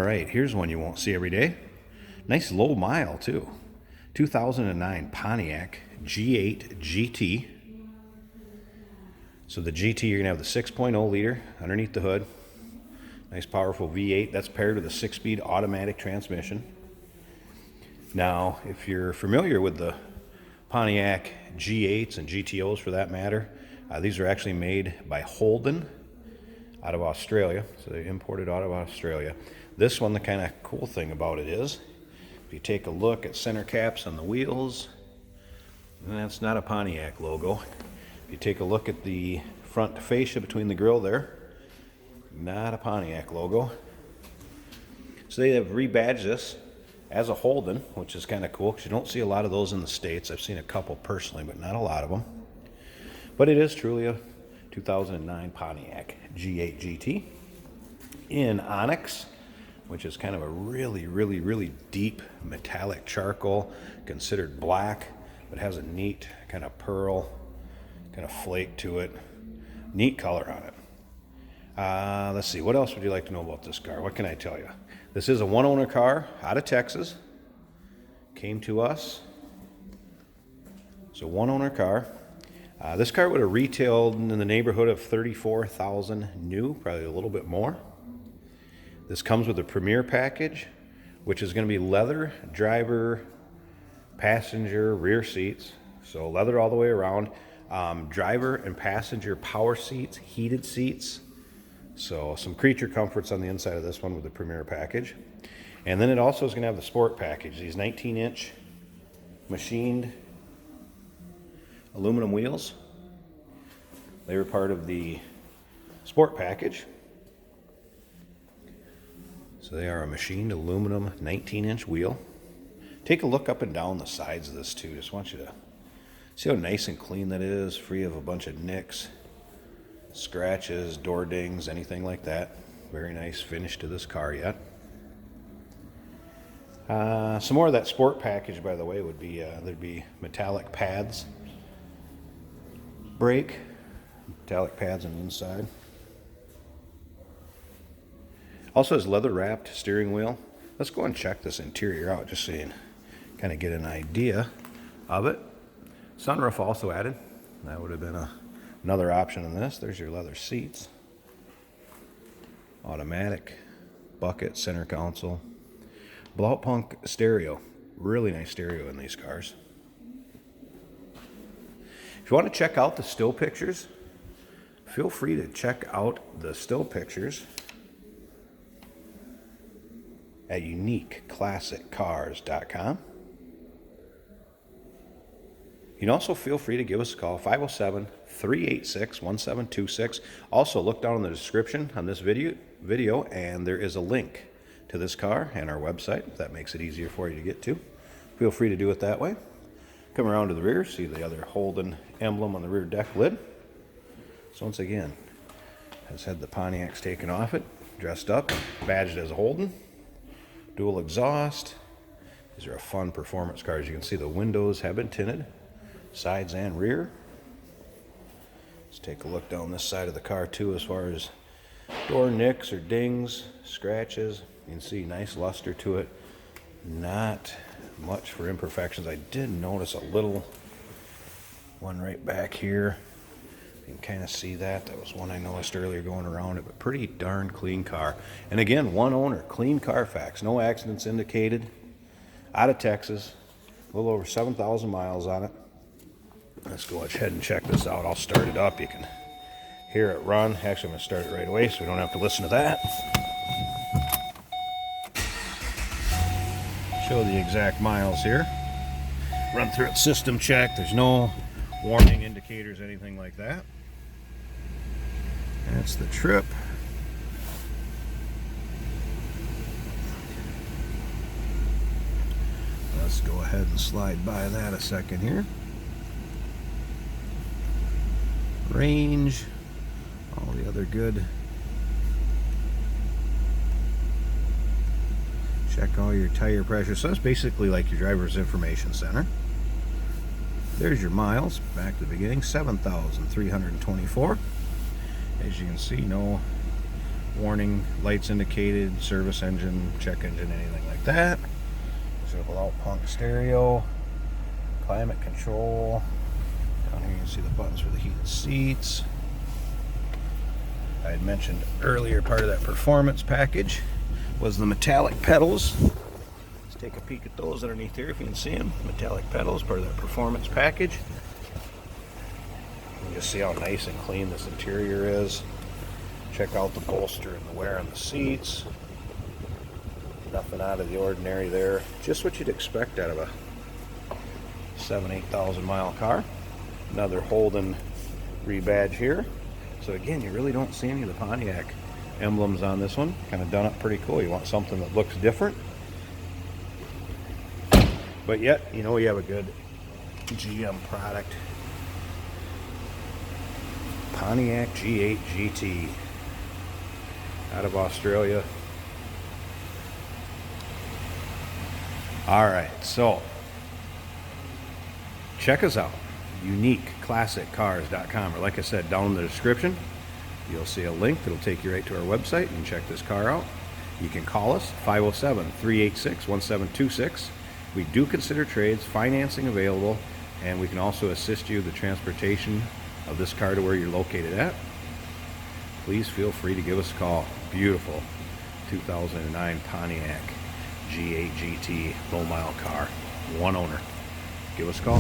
right, here's one you won't see every day. Nice low mile too. 2009 Pontiac G8 GT. So the GT, you're gonna have the 6.0 liter underneath the hood. Nice powerful V8. That's paired with a 6-speed automatic transmission. Now, if you're familiar with the Pontiac G8s and GTOs for that matter, these are actually made by Holden out of Australia. So they imported out of Australia. This one, the kind of cool thing about it is, if you take a look at center caps on the wheels, and that's not a Pontiac logo. If you take a look at the front fascia between the grille there, not a Pontiac logo. So they have rebadged this as a Holden, which is kind of cool because you don't see a lot of those in the States. I've seen a couple personally, but not a lot of them. But it is truly a 2009 Pontiac G8 GT in onyx, which is kind of a really deep metallic charcoal, considered black, but has a neat kind of pearl, kind of flake to it. Neat color on it. Let's see, what else would you like to know about this car? What can I tell you? This is a one-owner car out of Texas. Came to us. It's a one-owner car. This car would have retailed in the neighborhood of $34,000 new, probably a little bit more. This comes with a Premier package, which is going to be leather, driver, passenger, rear seats. So leather all the way around. Driver and passenger power seats, heated seats. So some creature comforts on the inside of this one with the Premier package. And then it also is going to have the Sport package. These 19-inch machined aluminum wheels. They were part of the Sport package. So they are a machined aluminum 19-inch wheel. Take a look up and down the sides of this too. Just want you to see how nice and clean that is, free of a bunch of nicks, scratches, door dings, anything like that. Very nice finish to this car yet. Some more of that Sport package, by the way, would be there'd be metallic pads, brake, metallic pads on the inside. Also has leather wrapped steering wheel. Let's go and check this interior out just so you can kind of get an idea of it. Sunroof also added. That would have been another option in this. There's your leather seats. Automatic bucket, center console. Blaupunk stereo. Really nice stereo in these cars. If you want to check out the still pictures, feel free to check out the still pictures at uniqueclassiccars.com. You can also feel free to give us a call, 507-386-1726. Also, look down in the description on this video, and there is a link to this car and our website, if that makes it easier for you to get to. Feel free to do it that way. Come around to the rear, see the other Holden emblem on the rear deck lid. So once again, has had the Pontiacs taken off it, dressed up, badged as a Holden. Dual exhaust. These are a fun performance car. As you can see, the windows have been tinted, sides and rear. Let's take a look down this side of the car too, as far as door nicks or dings, scratches. You can see nice luster to it. Not much for imperfections. I did notice a little one right back here. You can kind of see that. That was one I noticed earlier going around it, but pretty darn clean car. And again, one owner, clean Carfax, no accidents indicated. Out of Texas, a little over 7,000 miles on it. Let's go ahead and check this out. I'll start it up. You can hear it run. Actually, I'm going to start it right away so we don't have to listen to that. Show the exact miles here. Run through its system check. There's no warning indicators, anything like that. That's the trip. Let's go ahead and slide by that a second here. Range, all the other good. Check all your tire pressure. So that's basically like your driver's information center. There's your miles, back to the beginning, 7,324. As you can see, no warning lights indicated, service engine, check engine, anything like that. Triple out punk stereo, climate control. Down here you can see the buttons for the heated seats. I had mentioned earlier part of that performance package was the metallic pedals. Let's take a peek at those underneath here if you can see them. Metallic pedals, part of that performance package. You can just see how nice and clean this interior is. Check out the bolster and the wear on the seats. Nothing out of the ordinary there. Just what you'd expect out of a 7,000-8,000 mile car. Another Holden rebadge here. So again, you really don't see any of the Pontiac emblems on this one. Kind of done up pretty cool. You want something that looks different, but yet, you know, you have a good GM product. Pontiac G8 GT out of Australia. Alright, so check us out. UniqueClassicCars.com, or like I said, down in the description you'll see a link that'll take you right to our website. You can check this car out. You can call us 507-386-1726. We do consider trades, financing available, and we can also assist you with the transportation of this car to where you're located at. Please feel free to give us a call. Beautiful 2009 Pontiac G8 GT low mile car, one owner. Give us a call.